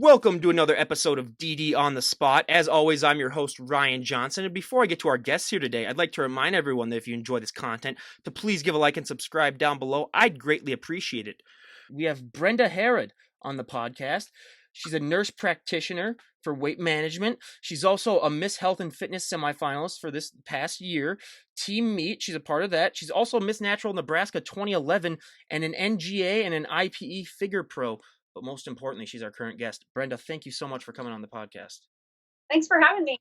Welcome to another episode of DD on the Spot. As always, I'm your host, Ryan Johnson. And before I get to our guests here today, I'd like to remind everyone that if you enjoy this content, to please give a like and subscribe down below. I'd greatly appreciate it. We have Brenda Herrod on the podcast. She's a nurse practitioner for weight management. She's also a Miss Health and Fitness semifinalist for this past year. Team Meet, she's a part of that. She's also Miss Natural Nebraska 2011 and an NGA and an IPE Figure Pro. But most importantly, she's our current guest. Brenda, thank you so much for coming on the podcast. Thanks for having me.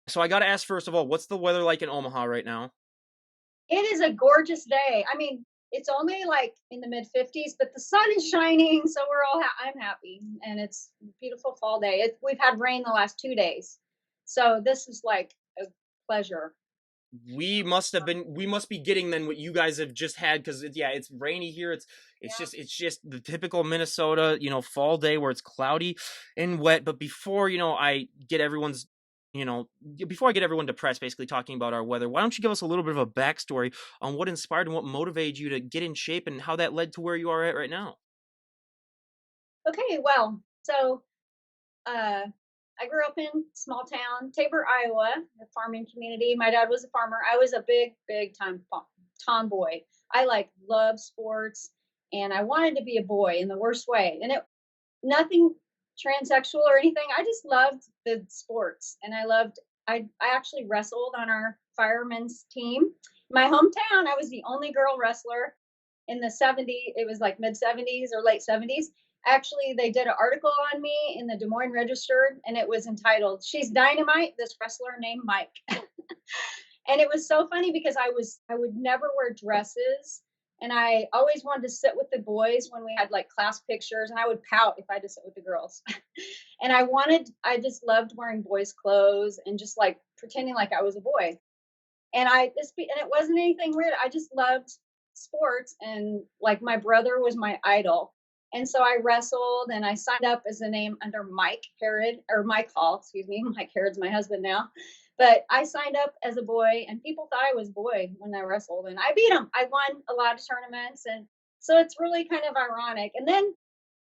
So I got to ask, first of all, what's the weather like in Omaha right now? It is a gorgeous day. I mean, it's only like in the mid 50s, but the sun is shining, so we're all I'm happy, and it's a beautiful fall day. We've had rain the last 2 days, so this is like a pleasure. We must be getting then what you guys have just had, because it's rainy here. It's just the typical Minnesota, fall day where it's cloudy and wet. But before I get everyone depressed, basically talking about our weather, why don't you give us a little bit of a backstory on what inspired and what motivated you to get in shape and how that led to where you are at right now? Okay, well, so I grew up in small town, Tabor, Iowa, a farming community. My dad was a farmer. I was a big time tomboy. I loved sports, and I wanted to be a boy in the worst way. And nothing transsexual or anything. I just loved the sports, and I actually wrestled on our firemen's team. In my hometown, I was the only girl wrestler in the 70s. It was like mid 70s or late 70s. Actually, they did an article on me in the Des Moines Register, and it was entitled, "She's Dynamite, This Wrestler Named Mike." And it was so funny because I would never wear dresses, and I always wanted to sit with the boys when we had like class pictures, and I would pout if I had to sit with the girls. And I just loved wearing boys' clothes and just like pretending like I was a boy. And it wasn't anything weird. I just loved sports, and like my brother was my idol. And so I wrestled, and I signed up as a name under Mike Herrod, or Mike Hall, excuse me. Mike Herrod's my husband now. But I signed up as a boy, and people thought I was boy when I wrestled, and I beat them. I won a lot of tournaments, and so it's really kind of ironic. And then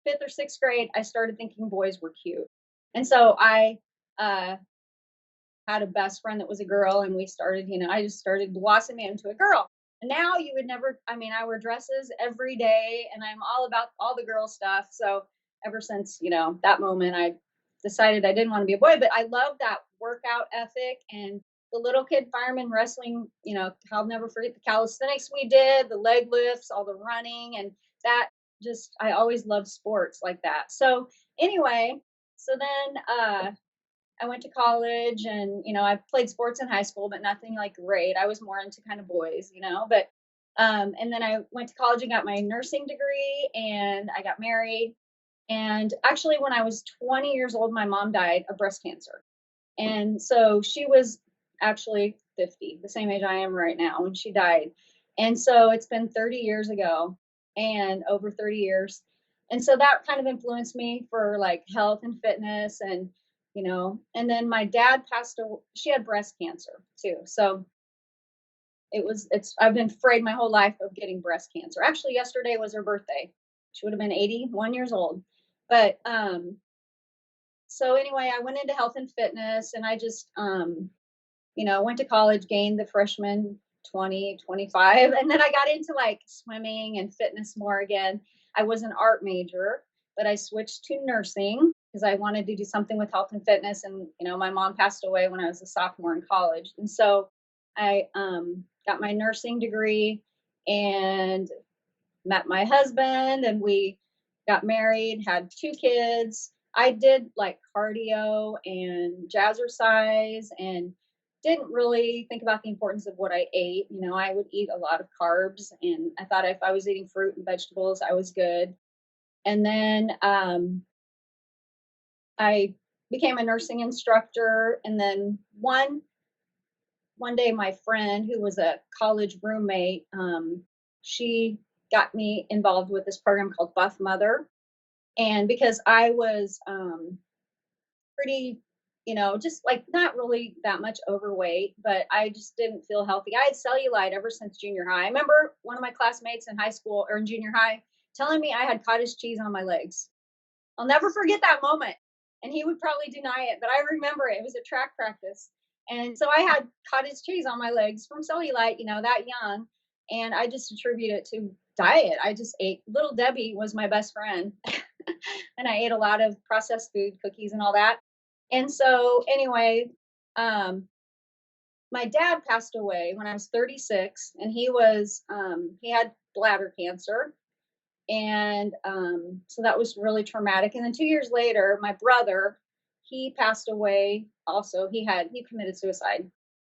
5th or 6th grade, I started thinking boys were cute. And so I had a best friend that was a girl, and we started, I just started blossoming into a girl. And now you would never, I wear dresses every day, and I'm all about all the girl stuff. So ever since, that moment, I decided I didn't want to be a boy, but I love that workout ethic and the little kid fireman wrestling, I'll never forget the calisthenics we did, the leg lifts, all the running, and that I always loved sports like that. So anyway, then I went to college, and, I played sports in high school, but nothing like great. I was more into kind of boys, but, and then I went to college and got my nursing degree, and I got married. And actually, when I was 20 years old, my mom died of breast cancer. And so she was actually 50, the same age I am right now, when she died. And so it's been 30 years ago, and over 30 years. And so that kind of influenced me for like health and fitness, and and then my dad passed away. She had breast cancer too. So I've been afraid my whole life of getting breast cancer. Actually, yesterday was her birthday. She would have been 81 years old. But, so anyway, I went into health and fitness, and I just, went to college, gained the freshman 20, 25. And then I got into like swimming and fitness more again. I was an art major, but I switched to nursing because I wanted to do something with health and fitness. And, my mom passed away when I was a sophomore in college. And so I got my nursing degree and met my husband, and we got married, had 2 kids. I did like cardio and jazzercise and didn't really think about the importance of what I ate. I would eat a lot of carbs, and I thought if I was eating fruit and vegetables, I was good. And then I became a nursing instructor. And then one day, my friend, who was a college roommate, she got me involved with this program called Buff Mother. And because I was pretty, just like not really that much overweight, but I just didn't feel healthy. I had cellulite ever since junior high. I remember one of my classmates in high school or in junior high telling me I had cottage cheese on my legs. I'll never forget that moment. And he would probably deny it, but I remember it. It was a track practice. And so I had cottage cheese on my legs from cellulite, that young. And I just attribute it to diet. I just ate. Little Debbie was my best friend. And I ate a lot of processed food, cookies, and all that. And so, anyway, um, my dad passed away when I was 36, and he had bladder cancer, and so that was really traumatic. And then 2 years later, my brother, he passed away. Also, he committed suicide,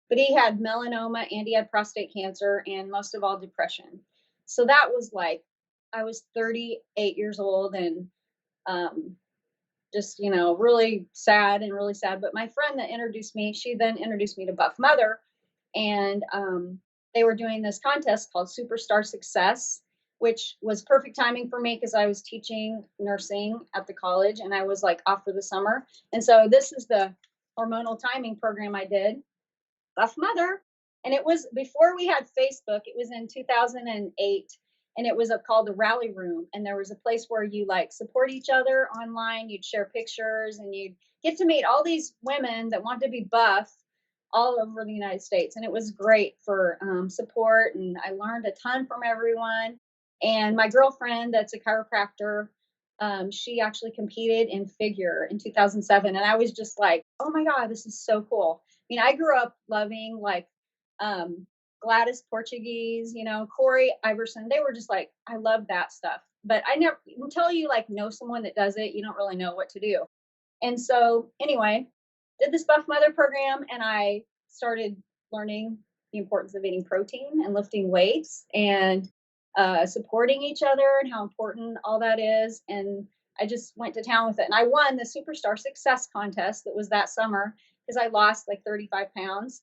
but he had melanoma and he had prostate cancer, and most of all, depression. So that was like, I was 38 years old, and um, just really sad. But my friend that introduced me, she then introduced me to Buff Mother, and they were doing this contest called Superstar Success, which was perfect timing for me because I was teaching nursing at the college and I was like off for the summer. And so this is the hormonal timing program I did, Buff Mother. And it was before we had Facebook. It was in 2008, and it was called the Rally Room. And there was a place where you like support each other online. You'd share pictures, and you'd get to meet all these women that want to be buff all over the United States. And it was great for support. And I learned a ton from everyone. And my girlfriend, that's a chiropractor, she actually competed in figure in 2007. And I was just like, oh my God, this is so cool. I mean, I grew up loving like Gladys Portuguese, Corey Iverson. They were just like, I love that stuff. But I never, until you like know someone that does it, you don't really know what to do. And so anyway, did this Buff Mother program, and I started learning the importance of eating protein and lifting weights and supporting each other and how important all that is. And I just went to town with it. And I won the Superstar Success contest that was that summer because I lost like 35 pounds.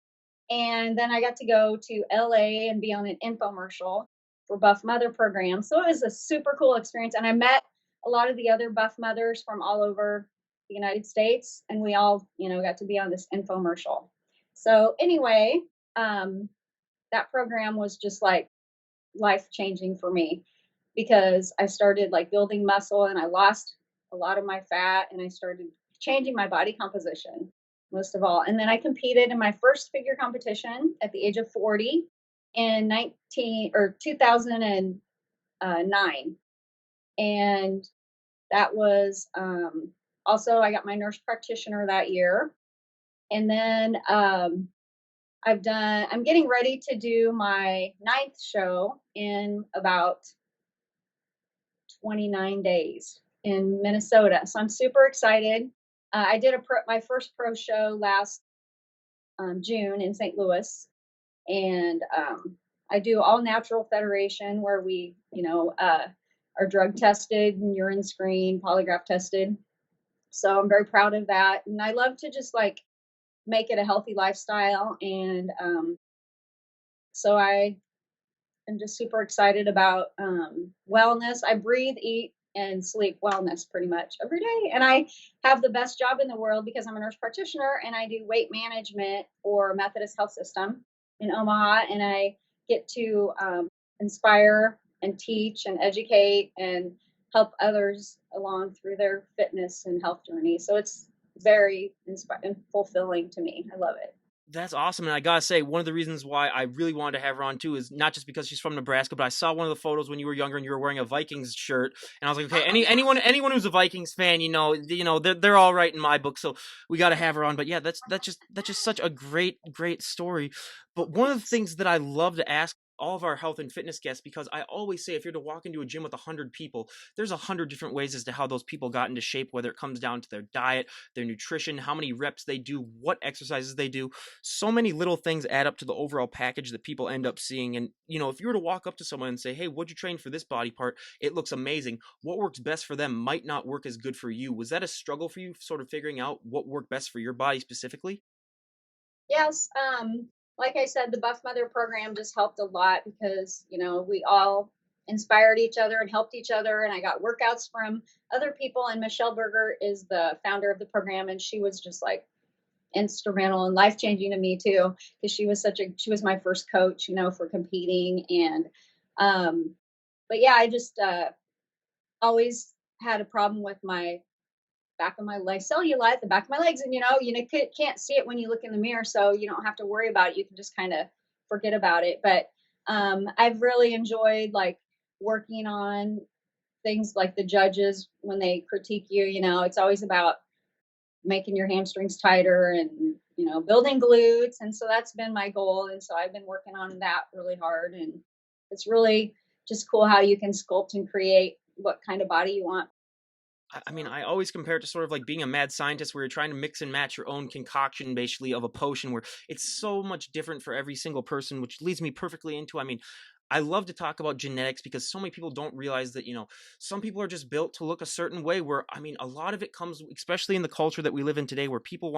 And then I got to go to LA and be on an infomercial for Buff Mother program. So it was a super cool experience. And I met a lot of the other Buff Mothers from all over the United States. And we all, got to be on this infomercial. So anyway, that program was just like life changing for me because I started like building muscle and I lost a lot of my fat and I started changing my body composition most of all. And then I competed in my first figure competition at the age of 40 in 2009. And that was also, I got my nurse practitioner that year. And then I'm getting ready to do my 9th show in about 29 days in Minnesota. So I'm super excited. I did my first pro show last June in St. Louis, and I do all natural federation where we, are drug tested and urine screened, polygraph tested. So I'm very proud of that. And I love to just like make it a healthy lifestyle. And so I am just super excited about wellness. I breathe, eat, and sleep wellness pretty much every day. And I have the best job in the world because I'm a nurse practitioner and I do weight management for Methodist Health System in Omaha. And I get to inspire and teach and educate and help others along through their fitness and health journey. So it's very inspiring and fulfilling to me. I love it. That's awesome. And I gotta say, one of the reasons why I really wanted to have her on too is not just because she's from Nebraska, but I saw one of the photos when you were younger and you were wearing a Vikings shirt, and I was like, okay, anyone who's a Vikings fan, they're all right in my book, so we got to have her on. But yeah, that's just such a great story. But one of the things that I love to ask all of our health and fitness guests, because I always say if you're to walk into a gym with 100 people, there's 100 different ways as to how those people got into shape, whether it comes down to their diet, their nutrition, how many reps they do, what exercises they do. So many little things add up to the overall package that people end up seeing. And if you were to walk up to someone and say, hey, what'd you train for this body part? It looks amazing. What works best for them might not work as good for you. Was that a struggle for you, sort of figuring out what worked best for your body specifically? Yes. Like I said, the Buff Mother program just helped a lot because, we all inspired each other and helped each other. And I got workouts from other people. And Michelle Berger is the founder of the program. And she was just like instrumental and life-changing to me too, because she was my first coach, for competing. And, but yeah, I just always had a problem with my back of my leg, cellulite, the back of my legs, and can't see it when you look in the mirror, so you don't have to worry about it. You can just kind of forget about it. But I've really enjoyed like working on things like the judges when they critique you. It's always about making your hamstrings tighter and building glutes, and so that's been my goal, and so I've been working on that really hard, and it's really just cool how you can sculpt and create what kind of body you want. I mean, So I always compare it to sort of like being a mad scientist where you're trying to mix and match your own concoction basically of a potion where it's so much different for every single person, which leads me perfectly into, I mean, I love to talk about genetics because so many people don't realize that, some people are just built to look a certain way where, I mean, a lot of it comes, especially in the culture that we live in today, where people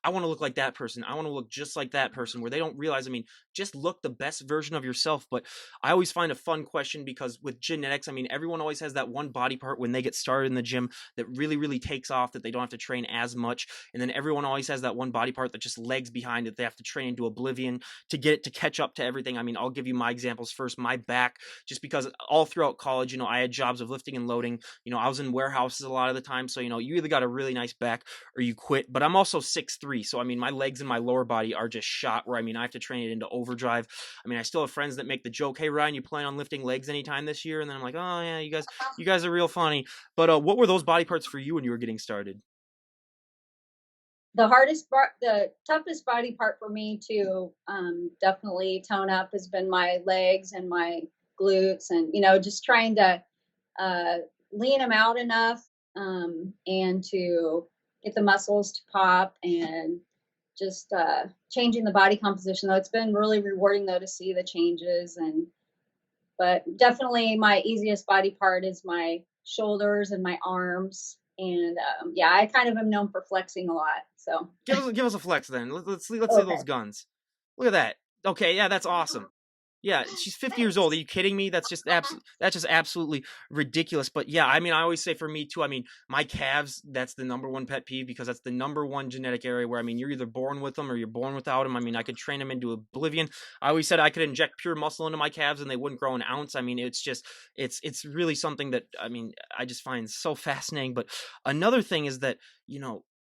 I want to look like that person. I want to look just like that person, where they don't realize, I mean, just look the best version of yourself. But I always find a fun question because with genetics, I mean, everyone always has that one body part when they get started in the gym that really, really takes off, that they don't have to train as much. And then everyone always has that one body part that just lags behind, that they have to train into oblivion to get it to catch up to everything. I mean, I'll give you my examples first. My back, just because all throughout college, I had jobs of lifting and loading. I was in warehouses a lot of the time. So, you either got a really nice back or you quit. But I'm also 6'3". So, I mean, my legs and my lower body are just shot where, I mean, I have to train it into overdrive. I mean, I still have friends that make the joke, "Hey, Ryan, you plan on lifting legs anytime this year?" And then I'm like, "Oh, yeah, you guys are real funny." But what were those body parts for you when you were getting started? the hardest part, the toughest body part for me to definitely tone up has been my legs and my glutes, and just trying to uh, lean them out enough, and to get the muscles to pop, and just changing the body composition. Though it's been really rewarding though to see the changes, and but definitely my easiest body part is my shoulders and my arms. And yeah, I kind of am known for flexing a lot. So Give us a flex then. Let's see those okay. guns. Look at that. Okay, yeah, that's awesome. Yeah, she's 50 years old. Are Thanks. you kidding me? That's just absolutely ridiculous. But yeah, I mean, I always say for me too, I mean, my calves, that's the number one pet peeve because that's the number one genetic area where, I mean, you're either born with them or you're born without them. I mean, I could train them into oblivion. I always said I could inject pure muscle into my calves and they wouldn't grow an ounce. I mean, it's just it's really something that, I mean, I just find so fascinating. But another thing is that,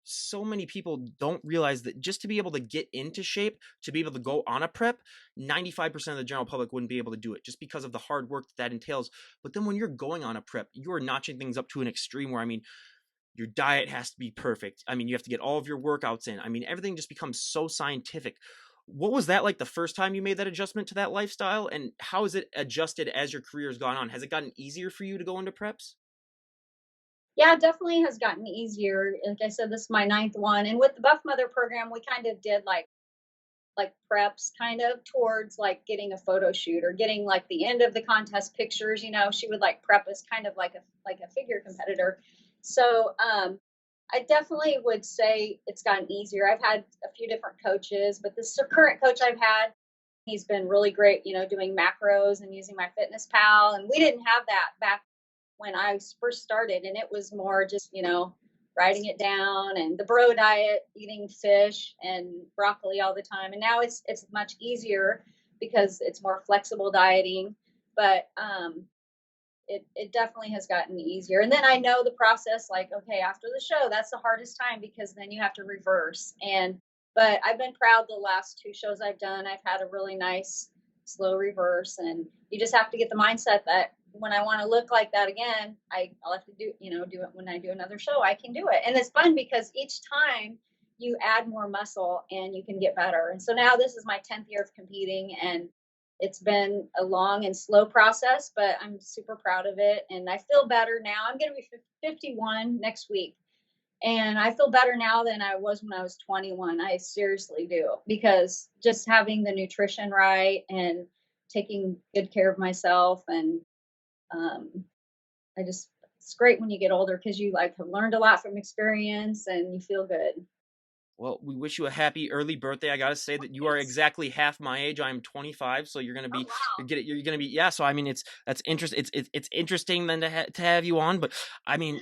so many people don't realize that just to be able to get into shape, to be able to go on a prep, 95% of the general public wouldn't be able to do it just because of the hard work that entails. But then when you're going on a prep, you are notching things up to an extreme where, I mean, your diet has to be perfect. I mean, you have to get all of your workouts in. I mean, everything just becomes so scientific. What was that like the first time you made that adjustment to that lifestyle? And how has it adjusted as your career has gone on? Has it gotten easier for you to go into preps? Yeah, it definitely has gotten easier. Like I said, this is my ninth one. And with the Buff Mother program, we kind of did like preps kind of towards like getting a photo shoot or getting like the end of the contest pictures. She would like prep us kind of like a figure competitor. So I definitely would say it's gotten easier. I've had a few different coaches, but this current coach I've had, he's been really great, doing macros and using my Fitness Pal. And we didn't have that back when I first started. And it was more just, writing it down, and the bro diet, eating fish and broccoli all the time. And now it's much easier because it's more flexible dieting. But it definitely has gotten easier. And then I know the process, like, okay, after the show, that's the hardest time because then you have to reverse. But I've been proud the last two shows I've done. I've had a really nice slow reverse. And you just have to get the mindset that when I want to look like that again, I'll have to do it when I do another show. I can do it. And it's fun because each time you add more muscle and you can get better. And so now this is my 10th year of competing, and it's been a long and slow process, but I'm super proud of it. And I feel better now. I'm going to be 51 next week. And I feel better now than I was when I was 21. I seriously do, because just having the nutrition right and taking good care of myself. And um, it's great when you get older because you like have learned a lot from experience and you feel good. Well, we wish you a happy early birthday. I gotta say that you are Thanks. exactly half my age. I am 25, so you're gonna Oh, be wow. you're gonna be, yeah. So I mean, that's interesting. It's interesting then to have you on. But I mean,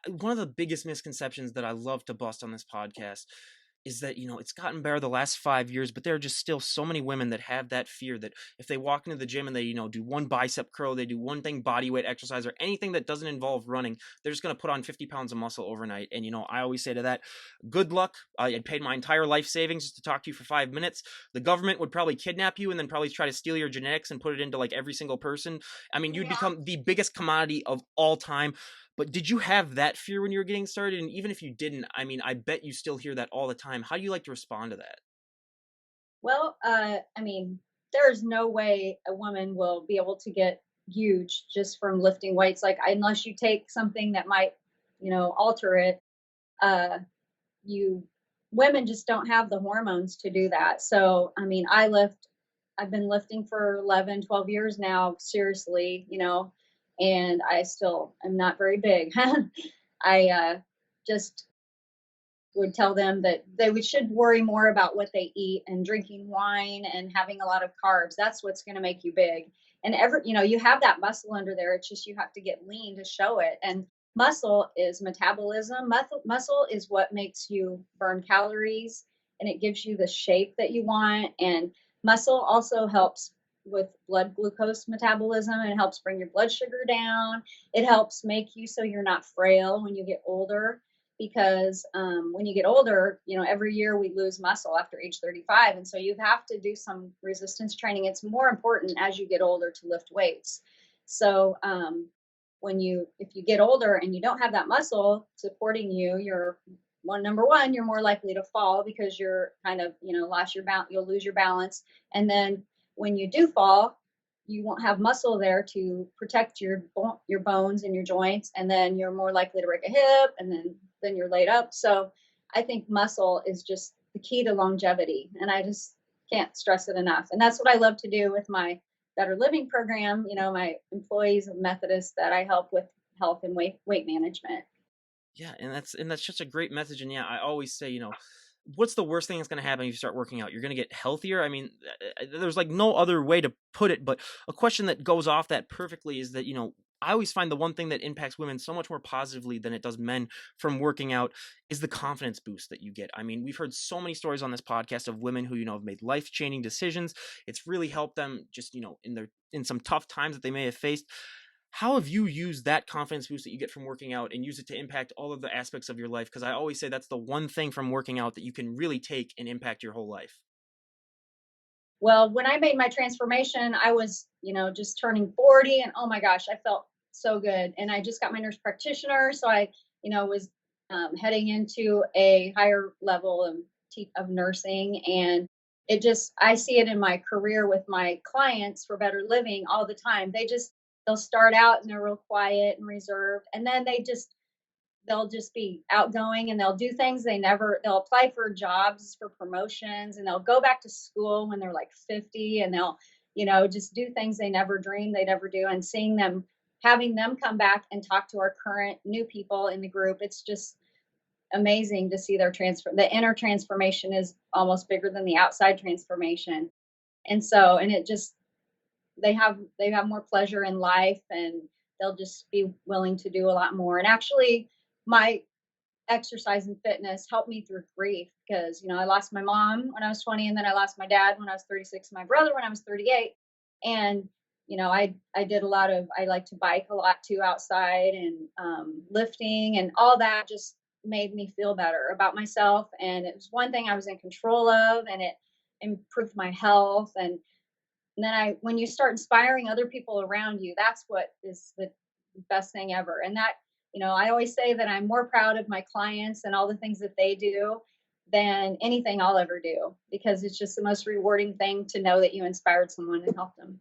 one of the biggest misconceptions that I love to bust on this podcast is that, it's gotten better the last 5 years, but there are just still so many women that have that fear that if they walk into the gym and they, do one bicep curl, they do one thing, body weight exercise, or anything that doesn't involve running, they're just going to put on 50 pounds of muscle overnight. And, I always say to that, good luck. I paid my entire life savings just to talk to you for 5 minutes. The government would probably kidnap you and then probably try to steal your genetics and put it into like every single person. I mean, you'd Yeah. become the biggest commodity of all time. But did you have that fear when you were getting started? And even if you didn't, I mean, I bet you still hear that all the time. How do you like to respond to that? Well, I mean, there's no way a woman will be able to get huge just from lifting weights. Like, unless you take something that might, alter it. Uh, you Women just don't have the hormones to do that. So, I mean, I've been lifting for 11, 12 years now, seriously, and I still am not very big. I just would tell them that should worry more about what they eat and drinking wine and having a lot of carbs. That's what's going to make you big. And you have that muscle under there. It's just you have to get lean to show it. And muscle is metabolism. Muscle is what makes you burn calories and it gives you the shape that you want. And muscle also helps with blood glucose metabolism and it helps bring your blood sugar down. It helps make you so you're not frail when you get older because when you get older, every year we lose muscle after age 35. And so you have to do some resistance training. It's more important as you get older to lift weights. So if you get older and you don't have that muscle supporting you, number one, you're more likely to fall because you're kind of, you'll lose your balance. And then when you do fall, you won't have muscle there to protect your bones and your joints, and then you're more likely to break a hip, and then you're laid up. So I think muscle is just the key to longevity, and I just can't stress it enough. And that's what I love to do with my Better Living program. My employees of Methodist that I help with health and weight management. Yeah, and that's just a great message. And yeah, I always say, what's the worst thing that's going to happen if you start working out? You're going to get healthier. I mean, there's like no other way to put it. But a question that goes off that perfectly is that, I always find the one thing that impacts women so much more positively than it does men from working out is the confidence boost that you get. I mean, we've heard so many stories on this podcast of women who, have made life-changing decisions. It's really helped them just, in some tough times that they may have faced. How have you used that confidence boost that you get from working out and use it to impact all of the aspects of your life? Because I always say that's the one thing from working out that you can really take and impact your whole life. Well, when I made my transformation, I was, just turning 40 and oh my gosh, I felt so good. And I just got my nurse practitioner. So I, was heading into a higher level of nursing. And I see it in my career with my clients for Better Living all the time. They'll start out and they're real quiet and reserved. And then they'll just be outgoing and they'll do things they'll apply for jobs, for promotions, and they'll go back to school when they're like 50 and they'll just do things they never dreamed they'd ever do. And having them come back and talk to our current new people in the group, it's just amazing to see the inner transformation is almost bigger than the outside transformation. And it just they have more pleasure in life and they'll just be willing to do a lot more. And actually my exercise and fitness helped me through grief because I lost my mom when I was 20 and then I lost my dad when I was 36 and my brother when I was 38. And I did I like to bike a lot too outside and lifting and all that just made me feel better about myself. And it was one thing I was in control of and it improved my health. And then when you start inspiring other people around you, that's what is the best thing ever. And that, I always say that I'm more proud of my clients and all the things that they do than anything I'll ever do, because it's just the most rewarding thing to know that you inspired someone and helped them.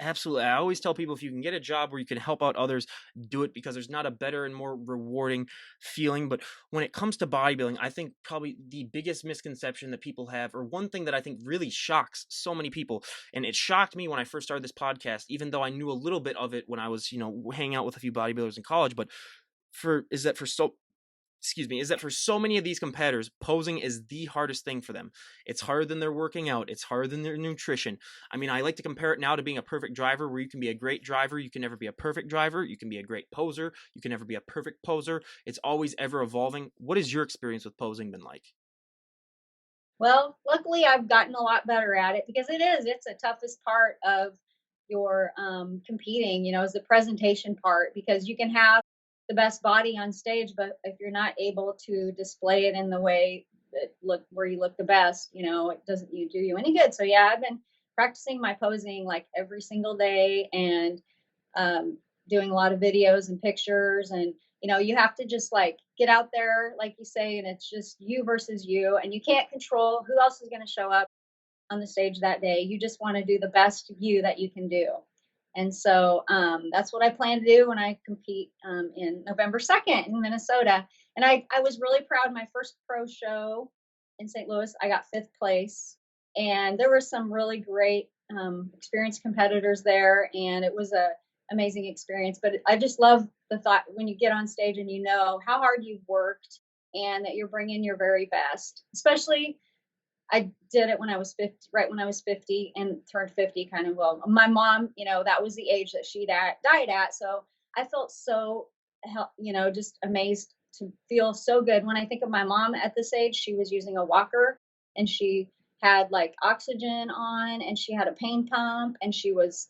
Absolutely. I always tell people if you can get a job where you can help out others, do it because there's not a better and more rewarding feeling. But when it comes to bodybuilding, I think probably the biggest misconception that people have, or one thing that I think really shocks so many people, and it shocked me when I first started this podcast, even though I knew a little bit of it when I was, hanging out with a few bodybuilders in college, but is that for so many of these competitors, posing is the hardest thing for them. It's harder than their working out. It's harder than their nutrition. I mean, I like to compare it now to being a perfect driver, where you can be a great driver. You can never be a perfect driver. You can be a great poser. You can never be a perfect poser. It's always ever evolving. What has your experience with posing been like? Well, luckily I've gotten a lot better at it because it's the toughest part of your competing, is the presentation part because you can have the best body on stage, but if you're not able to display it in the way that look where you look the best, it doesn't you do you any good. So yeah, I've been practicing my posing like every single day and um, doing a lot of videos and pictures. And you have to just like get out there like you say, and it's just you versus you, and you can't control who else is going to show up on the stage that day. You just want to do the best you that you can do. And so that's what I plan to do when I compete in November 2nd in Minnesota. And I was really proud. My first pro show in St. Louis, I got fifth place. And there were some really great experienced competitors there. And it was a amazing experience. But I just love the thought when you get on stage and you know how hard you've worked and that you're bringing your very best, especially I did it when I was 50, right when I was 50 and turned 50 kind of well. My mom, that was the age that she died at. So I felt so, just amazed to feel so good. When I think of my mom at this age, she was using a walker and she had like oxygen on and she had a pain pump and she was,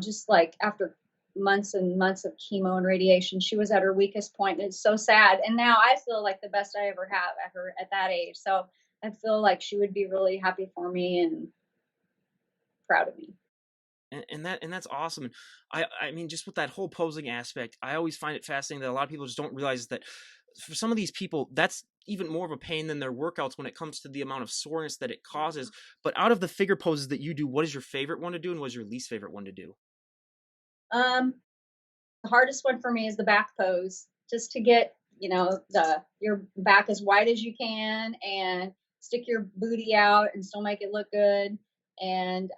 just like after months and months of chemo and radiation, she was at her weakest point. And it's so sad. And now I feel like the best I ever have at her at that age. So I feel like she would be really happy for me and proud of me. And that's awesome. And I mean, just with that whole posing aspect, I always find it fascinating that a lot of people just don't realize that for some of these people, that's even more of a pain than their workouts when it comes to the amount of soreness that it causes. But out of the figure poses that you do, what is your favorite one to do, and what is your least favorite one to do? Um, the hardest one for me is the back pose, just to get the your back as wide as you can and stick your booty out and still make it look good. And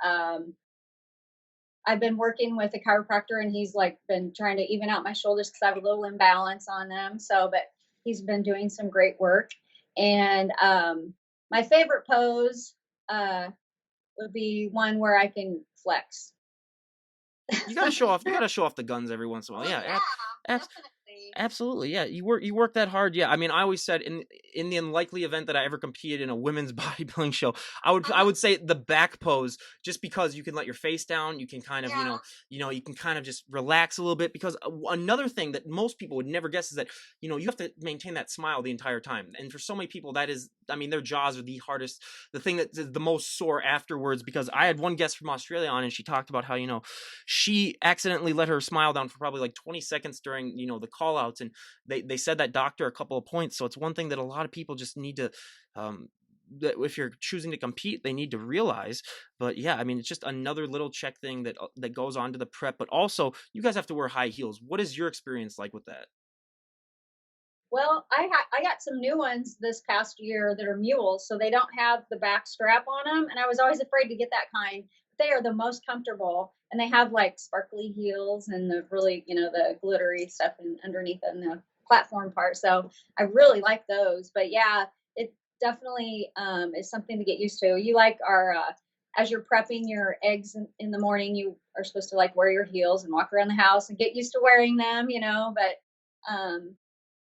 I've been working with a chiropractor and he's like been trying to even out my shoulders because I have a little imbalance on them. So, but he's been doing some great work. And my favorite pose would be one where I can flex. You got to show off. You got to show off the guns every once in a while. Well, Yeah, yeah, definitely. absolutely. Yeah, you work that hard. Yeah, I mean, I always said in the unlikely event that I ever competed in a women's bodybuilding show, I Uh-huh. would say the back pose, just because you can let your face down, you can kind of Yeah. you can kind of just relax a little bit. Because another thing that most people would never guess is that you have to maintain that smile the entire time, and for so many people that is, I mean, their jaws are the hardest, the thing that is the most sore afterwards. Because I had one guest from Australia on, and she talked about how she accidentally let her smile down for probably like 20 seconds during the call outs, and they said that doctor a couple of points. So it's one thing that a lot of people just need to um that if you're choosing to compete, they need to realize. But yeah, I mean, it's just another little check thing that goes on to the prep. But also, you guys have to wear high heels. What is your experience like with that? Well, I got some new ones this past year that are mules, so they don't have the back strap on them, and I was always afraid to get that kind. They are the most comfortable, and they have like sparkly heels and the really, the glittery stuff underneath in the platform part. So I really like those. But yeah, it definitely is something to get used to. You like our as you're prepping your eggs in the morning, you are supposed to like wear your heels and walk around the house and get used to wearing them, but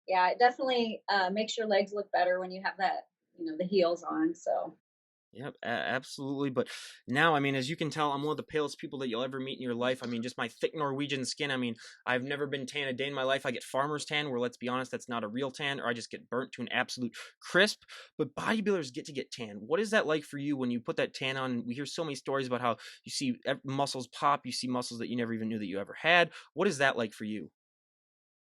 yeah, it definitely makes your legs look better when you have that, the heels on. So Yep, absolutely. But now, I mean, as you can tell, I'm one of the palest people that you'll ever meet in your life. I mean, just my thick Norwegian skin. I mean, I've never been tan a day in my life. I get farmer's tan, where let's be honest, that's not a real tan, or I just get burnt to an absolute crisp. But bodybuilders get to get tan. What is that like for you when you put that tan on? We hear so many stories about how you see muscles pop, you see muscles that you never even knew that you ever had. What is that like for you?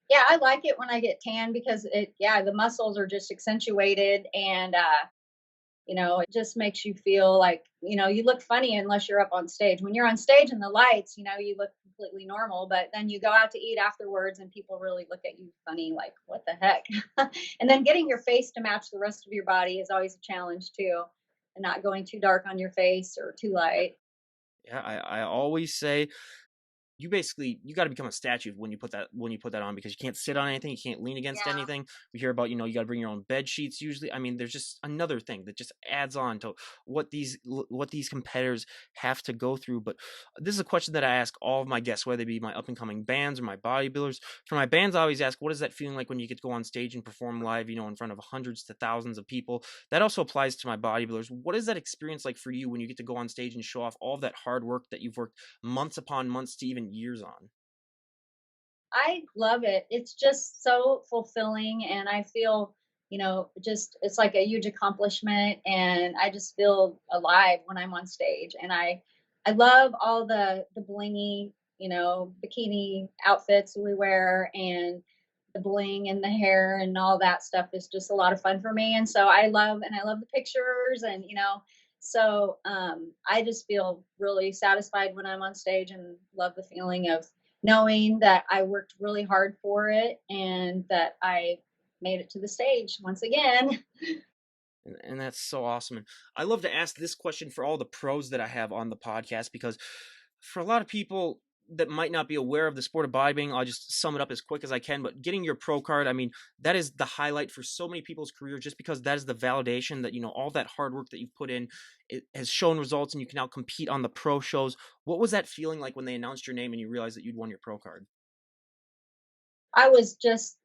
yeah, I like it when I get tan because yeah, the muscles are just accentuated and it just makes you feel like, you look funny unless you're up on stage. When you're on stage in the lights, you look completely normal, but then you go out to eat afterwards and people really look at you funny, like, what the heck? And then getting your face to match the rest of your body is always a challenge too, and not going too dark on your face or too light. Yeah, I always say you got to become a statue when you put that on, because you can't sit on anything, you can't lean against Yeah. anything. We hear about, you got to bring your own bed sheets usually. I mean, there's just another thing that just adds on to what these competitors have to go through. But this is a question that I ask all of my guests, whether they be my up and coming bands or my bodybuilders. For my bands, I always ask, what is that feeling like when you get to go on stage and perform live, in front of hundreds to thousands of people? That also applies to my bodybuilders. What is that experience like for you when you get to go on stage and show off all of that hard work that you've worked months upon months to even years on? I love it. It's just so fulfilling, and I feel, just it's like a huge accomplishment, and I just feel alive when I'm on stage. And I love all the blingy, bikini outfits we wear, and the bling and the hair and all that stuff is just a lot of fun for me. And so I love the pictures, and I just feel really satisfied when I'm on stage, and love the feeling of knowing that I worked really hard for it and that I made it to the stage once again. And that's so awesome. And I love to ask this question for all the pros that I have on the podcast, because for a lot of people that might not be aware of the sport of bodybuilding, I'll just sum it up as quick as I can. But getting your pro card, I mean, that is the highlight for so many people's career, just because that is the validation that, all that hard work that you've put in, it has shown results, and you can now compete on the pro shows. What was that feeling like when they announced your name and you realized that you'd won your pro card? I was just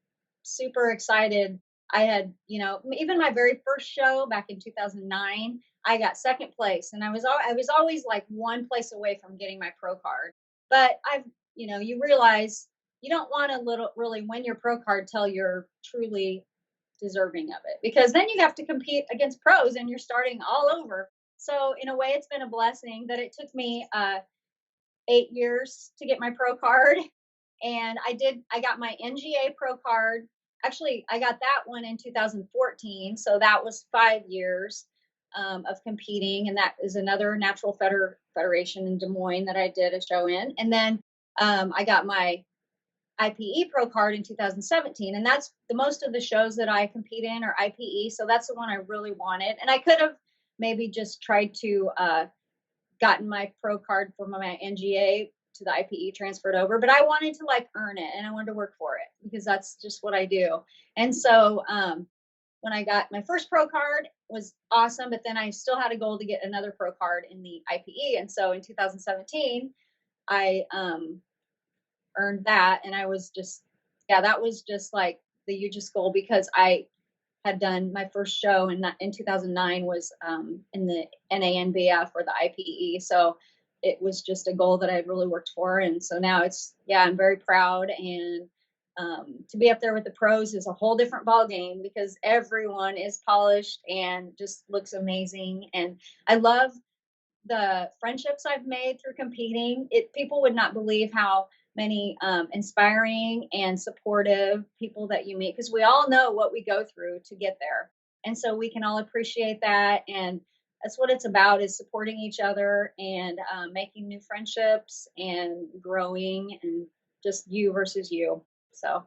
super excited. I had, even my very first show back in 2009, I got second place, and I was always like one place away from getting my pro card. But you realize you don't want to little really win your pro card till you're truly deserving of it, because then you have to compete against pros and you're starting all over. So in a way, it's been a blessing that it took me 8 years to get my pro card. And I got my NGA pro card. Actually, I got that one in 2014. So that was 5 years of competing. And that is another natural federation in Des Moines that I did a show in. And then I got my IPE pro card in 2017. And that's the most of the shows that I compete in are IPE. So that's the one I really wanted. And I could have maybe just tried to gotten my pro card from my NGA to the IPE transferred over, but I wanted to like earn it, and I wanted to work for it because that's just what I do. And so when I got my first pro card, it was awesome, but then I still had a goal to get another pro card in the IPE. And so in 2017, I earned that, and I was just, yeah, that was just like the hugest goal, because I had done my first show in 2009 was in the NANBF or the IPE. So it was just a goal that I had really worked for. And so now I'm very proud. And to be up there with the pros is a whole different ball game, because everyone is polished and just looks amazing. And I love the friendships I've made through competing. People would not believe how many inspiring and supportive people that you meet, because we all know what we go through to get there, and so we can all appreciate that. And that's what it's about, is supporting each other and making new friendships and growing, and just you versus you. So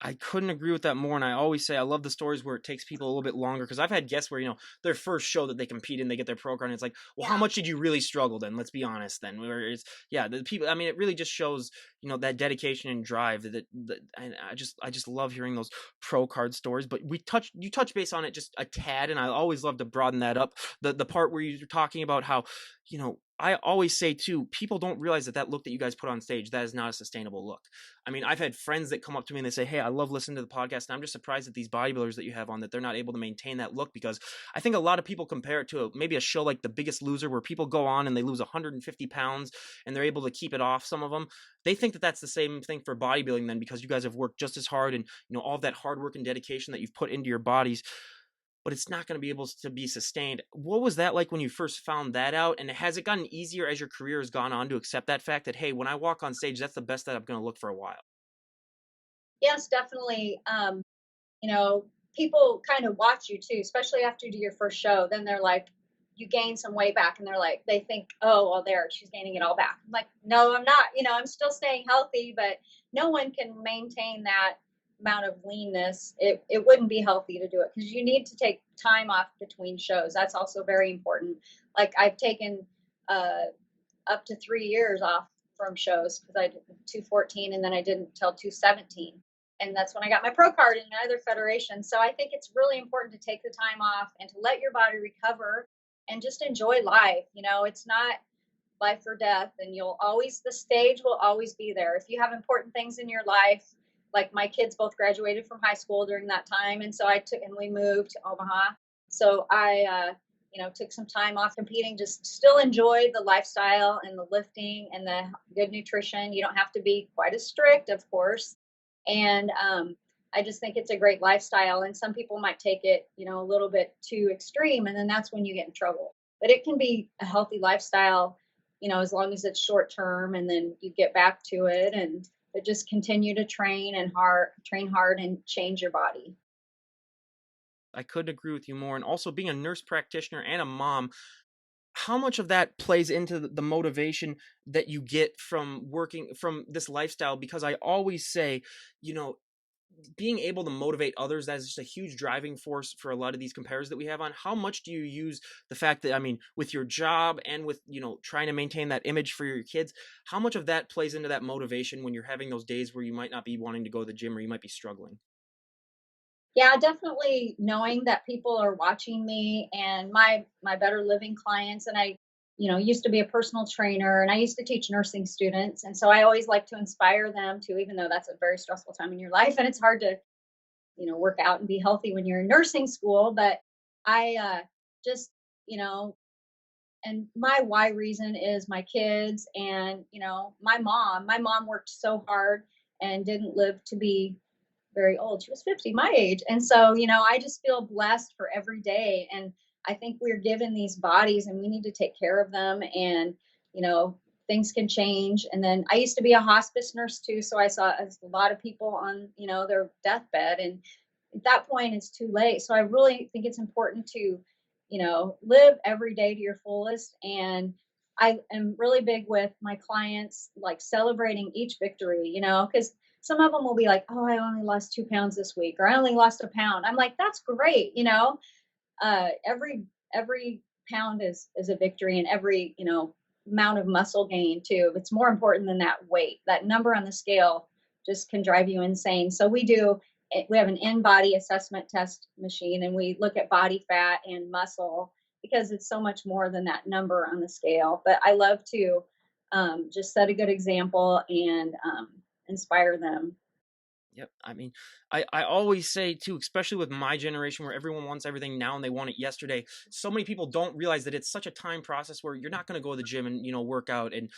I couldn't agree with that more. And I always say I love the stories where it takes people a little bit longer, because I've had guests where, their first show that they compete in, they get their pro card, and it's like, well, how yeah. much did you really struggle then? Let's be honest then. Where it's, yeah, the people, I mean, it really just shows, that dedication and drive and I just love hearing those pro card stories. But you touch base on it just a tad, and I always love to broaden that up. The part where you're talking about how, I always say too, people don't realize that look that you guys put on stage, that is not a sustainable look. I mean, I've had friends that come up to me and they say, "Hey, I love listening to the podcast, and I'm just surprised that these bodybuilders that you have on, that they're not able to maintain that look." Because I think a lot of people compare it to maybe a show like The Biggest Loser, where people go on and they lose 150 pounds and they're able to keep it off. Some of them, they think that that's the same thing for bodybuilding then, because you guys have worked just as hard, and all of that hard work and dedication that you've put into your bodies, but it's not going to be able to be sustained. What was that like when you first found that out? And has it gotten easier as your career has gone on to accept that fact that, hey, when I walk on stage, that's the best that I'm going to look for a while? Yes, definitely. You know, people kind of watch you too, especially after you do your first show. Then they're like, you gain some weight back, and they're like, they think, oh, well, there, she's gaining it all back. I'm like, no, I'm not. I'm still staying healthy, but no one can maintain that amount of leanness. It wouldn't be healthy to do it, because you need to take time off between shows. That's also very important. Like I've taken uh, up to 3 years off from shows because I did 214 and then I didn't till 217. And that's when I got my pro card in another federation. So I think it's really important to take the time off and to let your body recover and just enjoy life. It's not life or death, and the stage will always be there. If you have important things in your life, like my kids both graduated from high school during that time, and so we moved to Omaha. So I took some time off competing, just still enjoy the lifestyle and the lifting and the good nutrition. You don't have to be quite as strict, of course. And I just think it's a great lifestyle. And some people might take it, a little bit too extreme, and then that's when you get in trouble. But it can be a healthy lifestyle, as long as it's short term, and then you get back to it, and but just continue to train hard and change your body. I couldn't agree with you more. And also being a nurse practitioner and a mom, how much of that plays into the motivation that you get from working from this lifestyle? Because I always say, you know, being able to motivate others, that is just a huge driving force for a lot of these comparisons that we have on. How much do you use the fact that, I mean, with your job and with, trying to maintain that image for your kids, how much of that plays into that motivation when you're having those days where you might not be wanting to go to the gym or you might be struggling? Yeah, definitely knowing that people are watching me and my better living clients. And I, used to be a personal trainer and I used to teach nursing students. And so I always like to inspire them to, even though that's a very stressful time in your life and it's hard to, work out and be healthy when you're in nursing school. But I just, you know, and my why reason is my kids and, my mom worked so hard and didn't live to be very old. She was 50, my age. And so, I just feel blessed for every day. And I think we're given these bodies and we need to take care of them. And, you know, things can change. And then I used to be a hospice nurse too. So I saw a lot of people on, their deathbed. And at that point, it's too late. So I really think it's important to, live every day to your fullest. And I am really big with my clients, like celebrating each victory, because some of them will be like, "Oh, I only lost 2 pounds this week," or "I only lost a pound." I'm like, "That's great," every pound is a victory, and every amount of muscle gain too. It's more important than that weight. That number on the scale just can drive you insane. So we have an in-body assessment test machine, and we look at body fat and muscle because it's so much more than that number on the scale. But I love to just set a good example and inspire them. Yep. I mean, I always say too, especially with my generation where everyone wants everything now and they want it yesterday. So many people don't realize that it's such a time process where you're not going to go to the gym and, work out and,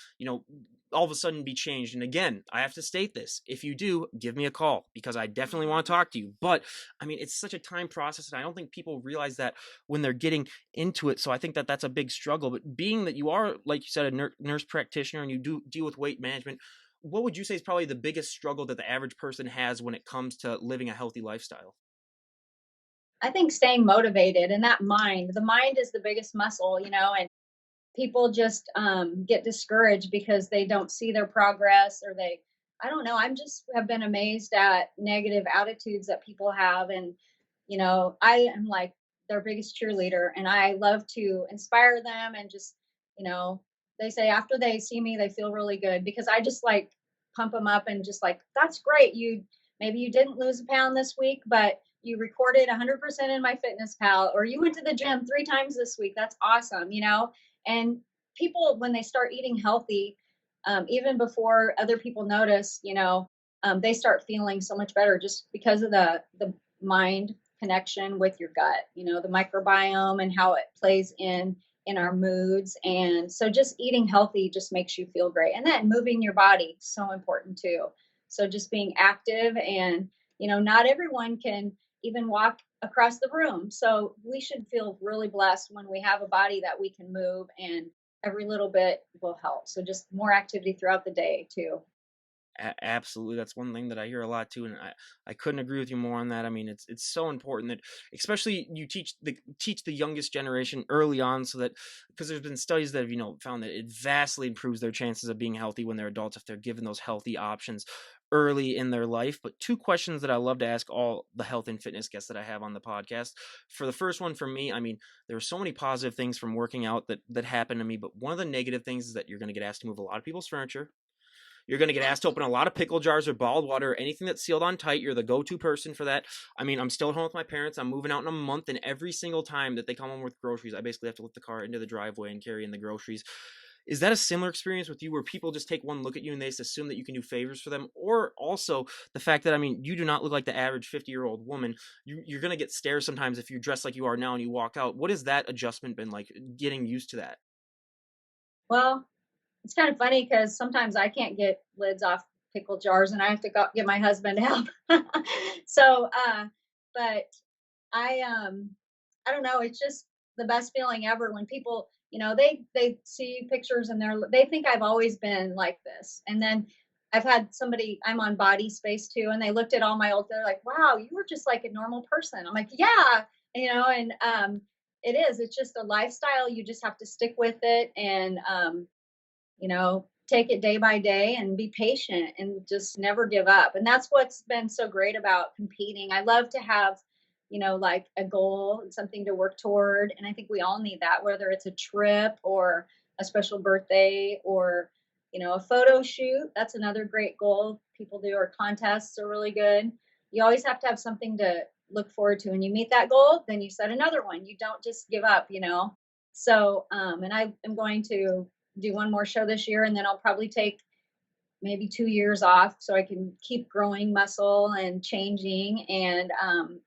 all of a sudden be changed. And again, I have to state this. If you do, give me a call because I definitely want to talk to you. But I mean, it's such a time process and I don't think people realize that when they're getting into it. So I think that that's a big struggle. But being that you are, like you said, a nurse practitioner and you do deal with weight management, what would you say is probably the biggest struggle that the average person has when it comes to living a healthy lifestyle? I think staying motivated and the mind is the biggest muscle, and people just get discouraged because they don't see their progress or I don't know. I'm just have been amazed at negative attitudes that people have. And, I am like their biggest cheerleader and I love to inspire them and just, you know, they say after they see me, they feel really good because I just like pump them up and just like, that's great. Maybe you didn't lose a pound this week, but you recorded 100% in my fitness pal, or you went to the gym 3 times this week. That's awesome, and people, when they start eating healthy, even before other people notice, they start feeling so much better just because of the mind connection with your gut, the microbiome and how it plays in our moods. And so just eating healthy just makes you feel great. And then moving your body, so important too. So just being active and, not everyone can even walk across the room. So we should feel really blessed when we have a body that we can move, and every little bit will help. So just more activity throughout the day too. Absolutely, that's one thing that I hear a lot too, and I couldn't agree with you more on that. I mean, it's so important that, especially you teach the youngest generation early on, so that because there's been studies that have found that it vastly improves their chances of being healthy when they're adults if they're given those healthy options early in their life. But two questions that I love to ask all the health and fitness guests that I have on the podcast. For the first one, for me, I mean, there are so many positive things from working out that happen to me, but one of the negative things is that you're going to get asked to move a lot of people's furniture. You're going to get asked to open a lot of pickle jars or bottled water or anything that's sealed on tight. You're the go-to person for that. I mean, I'm still at home with my parents. I'm moving out in a month, and every single time that they come home with groceries, I basically have to lift the car into the driveway and carry in the groceries. Is that a similar experience with you where people just take one look at you and they just assume that you can do favors for them? Or also the fact that, I mean, you do not look like the average 50-year-old woman. You're going to get stares sometimes if you dress like you are now and you walk out. What has that adjustment been like, getting used to that? Well, it's kind of funny because sometimes I can't get lids off pickle jars and I have to go get my husband to help. So, but I don't know, it's just the best feeling ever when people, they see pictures and they think I've always been like this. And then I've had somebody, I'm on Body Space too, and they looked at all my old, they're like, wow, you were just like a normal person. I'm like, yeah, and it is, it's just a lifestyle. You just have to stick with it and take it day by day and be patient and just never give up. And that's what's been so great about competing. I love to have, like a goal and something to work toward. And I think we all need that, whether it's a trip or a special birthday or, a photo shoot. That's another great goal people do, or contests are really good. You always have to have something to look forward to. When you meet that goal, then you set another one. You don't just give up. So, and I am going to do one more show this year, and then I'll probably take maybe 2 years off so I can keep growing muscle and changing and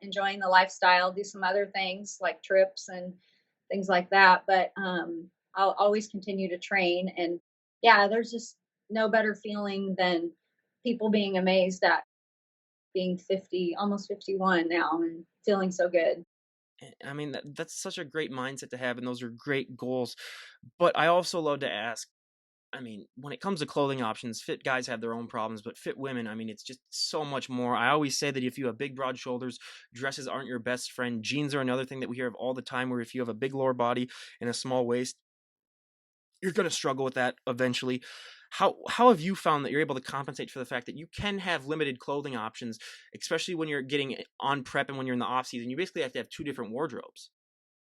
enjoying the lifestyle, do some other things like trips and things like that. But I'll always continue to train. And yeah, there's just no better feeling than people being amazed at being 50, almost 51 now, and feeling so good. I mean, that's such a great mindset to have, and those are great goals. But I also love to ask, I mean, when it comes to clothing options, fit guys have their own problems, but fit women, I mean, it's just so much more. I always say that if you have big, broad shoulders, dresses aren't your best friend. Jeans are another thing that we hear of all the time, where if you have a big lower body and a small waist, you're going to struggle with that eventually. How have you found that you're able to compensate for the fact that you can have limited clothing options, especially when you're getting on prep and when you're in the off season? You basically have to have two different wardrobes.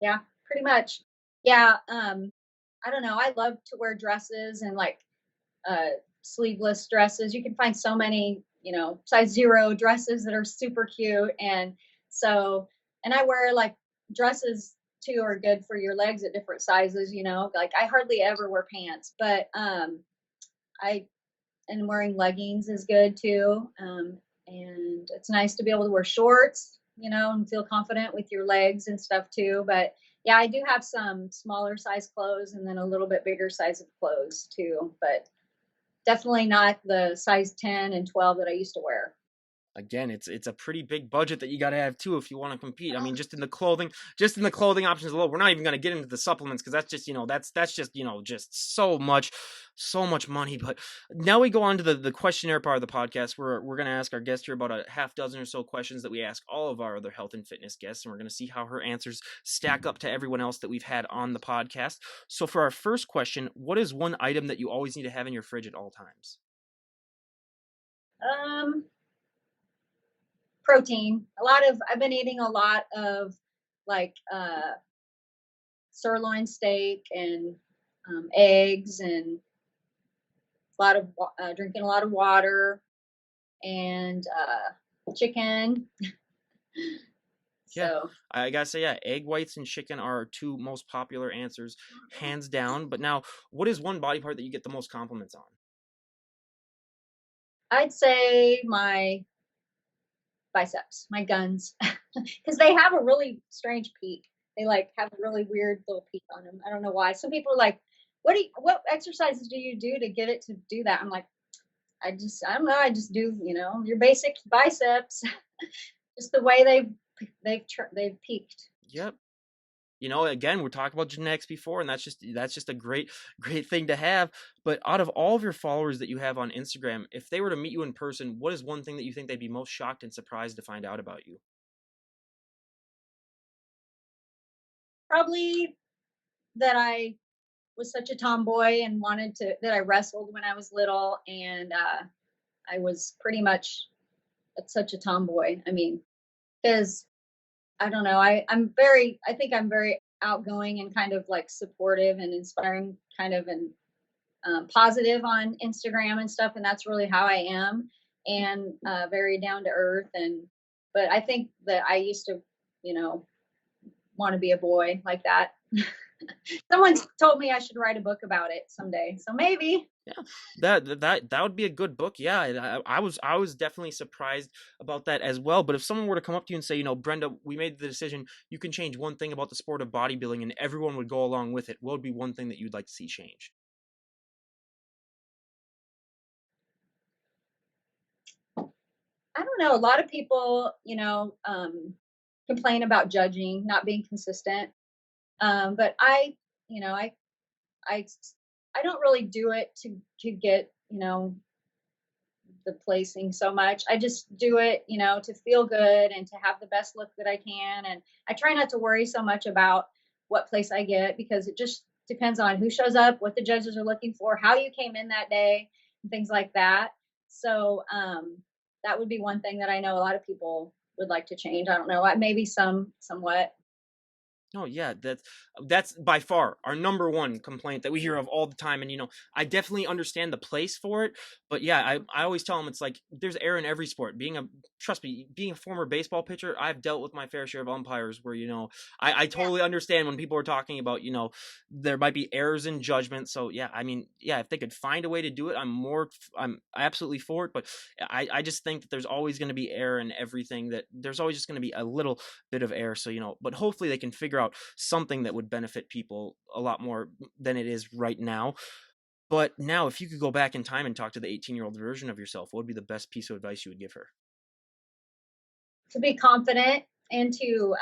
Yeah, pretty much. Yeah. I don't know. I love to wear dresses and like sleeveless dresses. You can find so many, size zero dresses that are super cute. And I wear like dresses too are good for your legs at different sizes. Like I hardly ever wear pants, but I and wearing leggings is good too. And it's nice to be able to wear shorts, and feel confident with your legs and stuff too. But yeah, I do have some smaller size clothes and then a little bit bigger size of clothes too. But definitely not the size 10 and 12 that I used to wear. Again, it's a pretty big budget that you got to have too if you want to compete. I mean, just in the clothing options alone, we're not even going to get into the supplements because that's just that's just just so much money. But now we go on to the questionnaire part of the podcast where we're going to ask our guest here about a half dozen or so questions that we ask all of our other health and fitness guests, and we're going to see how her answers stack up to everyone else that we've had on the podcast. So for our first question, what is one item that you always need to have in your fridge at all times? Um, Protein. I've been eating a lot of like sirloin steak and eggs and drinking a lot of water and chicken. Yeah, So I gotta say, yeah, egg whites and chicken are our two most popular answers, hands down. But now, what is one body part that you get the most compliments on? I'd say my biceps, my guns, because they have a really strange peak. They like have a really weird little peak on them. I don't know why. Some people are like, what exercises do you do to get it to do that?" I'm like, I don't know. I just do, your basic biceps, just the way they've peaked. Yep. Again, we're talking about genetics before, and that's just a great thing to have. But out of all of your followers that you have on Instagram, if they were to meet you in person, what is one thing that you think they'd be most shocked and surprised to find out about you? Probably that I was such a tomboy and that I wrestled when I was little, and I was pretty much such a tomboy. I mean, because I don't know, I think I'm very outgoing and kind of like supportive and inspiring kind of, and positive on Instagram and stuff, and that's really how I am, and very down to earth. And but I think that I used to, you know, want to be a boy like that. Someone told me I should write a book about it someday, so maybe. Yeah, that would be a good book. Yeah, and I was definitely surprised about that as well. But if someone were to come up to you and say, Brenda, we made the decision, you can change one thing about the sport of bodybuilding, and everyone would go along with it, what would be one thing that you'd like to see change? I don't know. A lot of people, complain about judging, not being consistent. But you know, I, I don't really do it to get, the placing so much. I just do it, to feel good and to have the best look that I can. And I try not to worry so much about what place I get, because it just depends on who shows up, what the judges are looking for, how you came in that day, and things like that. So that would be one thing that I know a lot of people would like to change. I don't know, maybe somewhat. Oh yeah, that's by far our number one complaint that we hear of all the time. And I definitely understand the place for it, but yeah, I always tell them it's like there's error in every sport. Trust me, being a former baseball pitcher, I've dealt with my fair share of umpires where I Yeah. totally understand when people are talking about there might be errors in judgment. So yeah, I mean yeah, if they could find a way to do it, I'm absolutely for it. But I just think that there's always going to be error in everything. That there's always just going to be a little bit of error. So but hopefully they can figure out something that would benefit people a lot more than it is right now. But now, if you could go back in time and talk to the 18-year-old version of yourself, what would be the best piece of advice you would give her? To be confident and to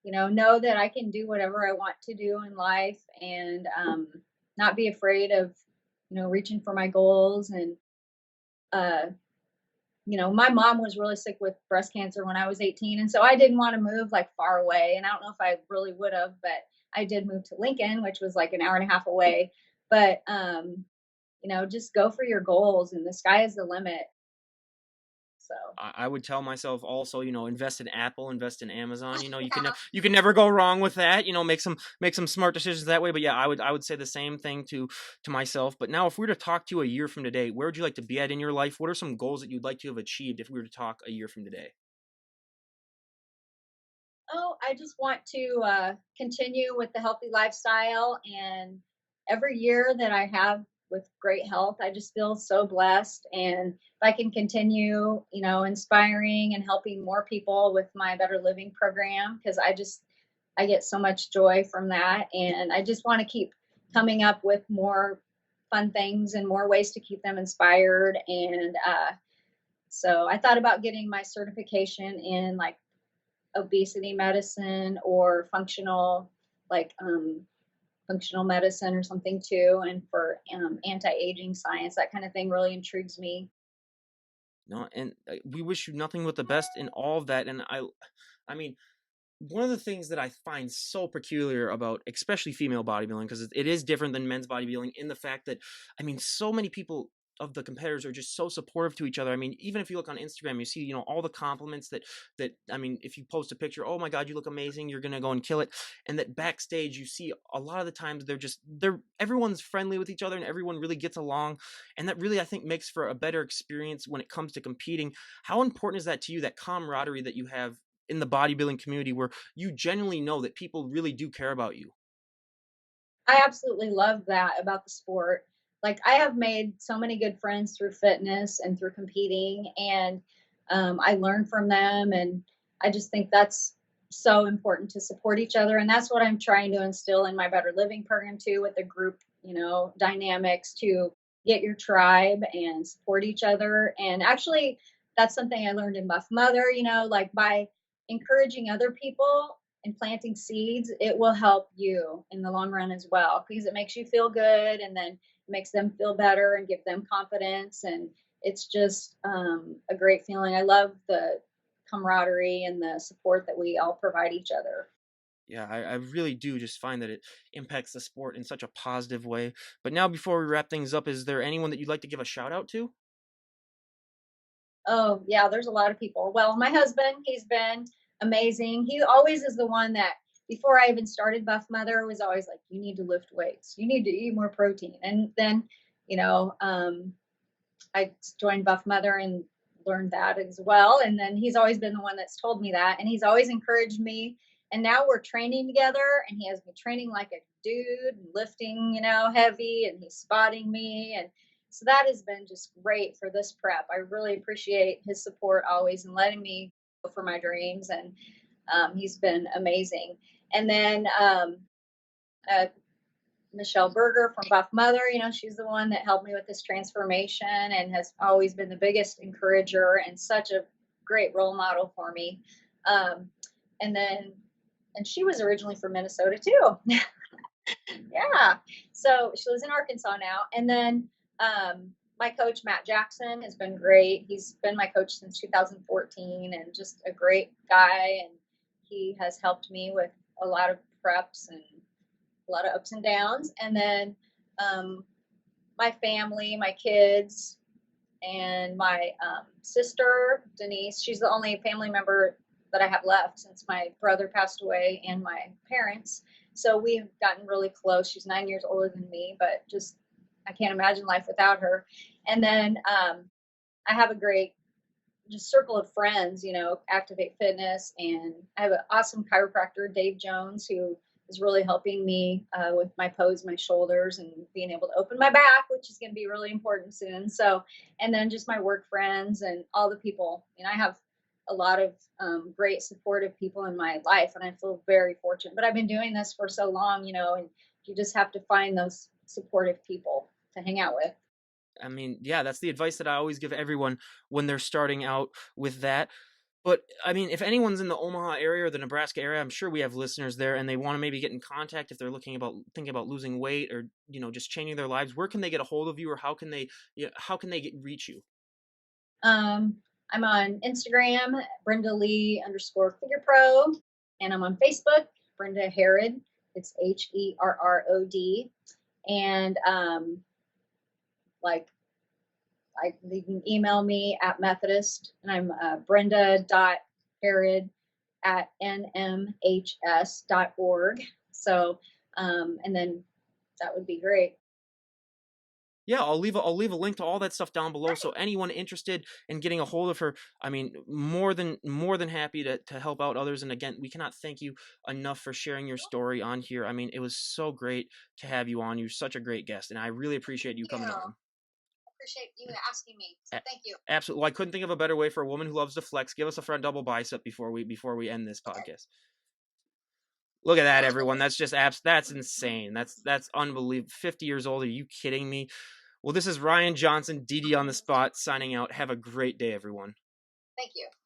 know that I can do whatever I want to do in life, and not be afraid of reaching for my goals. And uh, my mom was really sick with breast cancer when I was 18, and so I didn't want to move like far away. And I don't know if I really would have, but I did move to Lincoln, which was like an hour and a half away. But just go for your goals, and the sky is the limit. So I would tell myself also, invest in Apple, invest in Amazon. You can never go wrong with that. Make some smart decisions that way. But yeah, I would say the same thing to myself. But now, if we were to talk to you a year from today, where would you like to be at in your life? What are some goals that you'd like to have achieved if we were to talk a year from today? I just want to continue with the healthy lifestyle. And every year that I have with great health, I just feel so blessed. And if I can continue, inspiring and helping more people with my Better Living program, because I get so much joy from that. And I just want to keep coming up with more fun things and more ways to keep them inspired. And so I thought about getting my certification in like obesity medicine or like functional medicine or something too, and for anti-aging science. That kind of thing really intrigues me. No, and we wish you nothing but the best in all of that. And I mean, one of the things that I find so peculiar about, especially female bodybuilding, because it is different than men's bodybuilding in the fact that, I mean, so many people of the competitors are just so supportive to each other. I mean, even if you look on Instagram, you see, all the compliments that I mean, if you post a picture, oh my God, you look amazing, you're gonna go and kill it, and that backstage you see a lot of the times they're everyone's friendly with each other and everyone really gets along, and that really I think makes for a better experience when it comes to competing. How important is that to you, that camaraderie that you have in the bodybuilding community where you genuinely know that people really do care about you? I absolutely love that about the sport. Like, I have made so many good friends through fitness and through competing, and I learn from them. And I just think that's so important to support each other. And that's what I'm trying to instill in my Better Living program too, with the group, dynamics, to get your tribe and support each other. And actually, that's something I learned in Buff Mother, like by encouraging other people and planting seeds, it will help you in the long run as well, because it makes you feel good, and then it makes them feel better and give them confidence. And it's just a great feeling. I love the camaraderie and the support that we all provide each other. Yeah, I really do just find that it impacts the sport in such a positive way. But now, before we wrap things up, is there anyone that you'd like to give a shout out to? Oh, yeah, there's a lot of people. Well, my husband, he's been amazing. He always is the one that before I even started Buff Mother, was always like, you need to lift weights, you need to eat more protein. And then, you know, I joined Buff Mother and learned that as well. And then he's always been the one that's told me that. And he's always encouraged me. And now we're training together, and he has me training like a dude, lifting, you know, heavy, and he's spotting me. And so that has been just great for this prep. I really appreciate his support always and letting me go for my dreams. And he's been amazing. And then uh, Michelle Berger from Buff Mother, you know, she's the one that helped me with this transformation and has always been the biggest encourager and such a great role model for me. Um, and then, and she was originally from Minnesota too. Yeah. So she lives in Arkansas now. And then my coach, Matt Jackson, has been great. He's been my coach since 2014 and just a great guy. And he has helped me with a lot of preps and a lot of ups and downs. And then my family, my kids, and my sister, Denise, she's the only family member that I have left since my brother passed away and my parents. So we've gotten really close. She's 9 years older than me, but just, I can't imagine life without her. And then I have a great just circle of friends, you know, Activate Fitness. And I have an awesome chiropractor, Dave Jones, who is really helping me with my pose, my shoulders, and being able to open my back, which is going to be really important soon. So, and then just my work friends and all the people. And I have a lot of great supportive people in my life, and I feel very fortunate. But I've been doing this for so long, you know, and you just have to find those supportive people to hang out with. I mean, yeah, that's the advice that I always give everyone when they're starting out with that. But I mean, if anyone's in the Omaha area or the Nebraska area, I'm sure we have listeners there, and they want to maybe get in contact if they're thinking about losing weight or just changing their lives. Where can they get a hold of you, or how can they reach you? I'm on Instagram, Brenda Lee _figure pro, and I'm on Facebook, Brenda Herrod. It's HERROD. And like you can email me at Methodist, and I'm Brenda.Herrod at nmhs.org. So, and then that would be great. Yeah, I'll leave a link to all that stuff down below. So anyone interested in getting a hold of her, I mean, more than happy to help out others. And again, we cannot thank you enough for sharing your story on here. I mean, it was so great to have you on. You're such a great guest, and I really appreciate you coming on. Appreciate you asking me. So thank you. Absolutely. Well, I couldn't think of a better way for a woman who loves to flex. Give us a front double bicep before we end this podcast. Look at that, everyone. That's just that's insane. That's unbelievable. 50 years old. Are you kidding me? Well, this is Ryan Johnson, DD on the spot, signing out. Have a great day, everyone. Thank you.